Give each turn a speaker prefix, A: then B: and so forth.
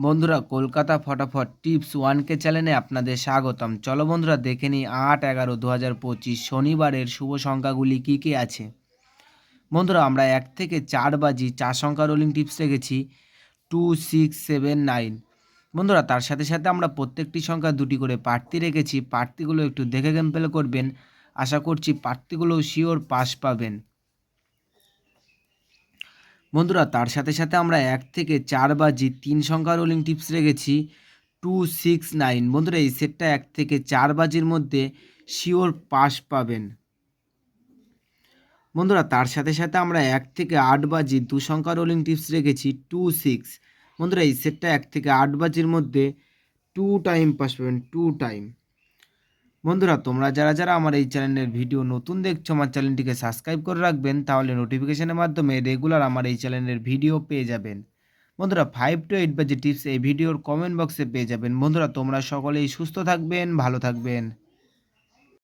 A: বন্ধুরা, কলকাতা ফটাফট tips 1K চ্যানেলে আপনাদের স্বাগতম। চলো বন্ধুরা, দেখে নিই 8-11-2025 শনিবারের শুভ সংখ্যাগুলি কী কী আছে। বন্ধুরা, আমরা 1 থেকে 4 বাজি 4 সংখ্যা রোলিং টিপস রেখেছি 2, 6, 7, 9। বন্ধুরা, তার সাথে সাথে আমরা প্রত্যেকটি সংখ্যা দুটি করে প্রার্থী রেখেছি। প্রার্থীগুলো একটু দেখে গেম প্লে করবেন। আশা করছি প্রার্থীগুলো শিওর পাস পাবেন। বন্ধুরা, তার সাথে সাথে আমরা 1 থেকে 4 বাজি 3 সংখ্যা রোলিং টিপস রেখেছি 2, 6, 9। বন্ধুরা, এই সেটটা 1 থেকে 4 বাজির মধ্যে শিওর পাস পাবেন। বন্ধুরা, তার সাথে সাথে আমরা 1 থেকে 8 বাজি 2 সংখ্যা রোলিং টিপস রেখেছি 2, 6। বন্ধুরা, এই সেটটা 1 থেকে 8 বাজির মধ্যে 2 টাইম পাস পাবেন, 2 টাইম। বন্ধুরা, তোমরা যারা যারা আমার এই চ্যানেলের ভিডিও নতুন দেখছো, আমার চ্যানেলটিকে সাবস্ক্রাইব করে রাখবেন, তাহলে নোটিফিকেশনের মাধ্যমে রেগুলার আমার এই চ্যানেলের ভিডিও পেয়ে যাবেন। বন্ধুরা, 5 to 8 বাজে টিপস এই ভিডিওর কমেন্ট বক্সে পেয়ে যাবেন। বন্ধুরা, তোমরা সকলেই সুস্থ থাকবেন, ভালো থাকবেন।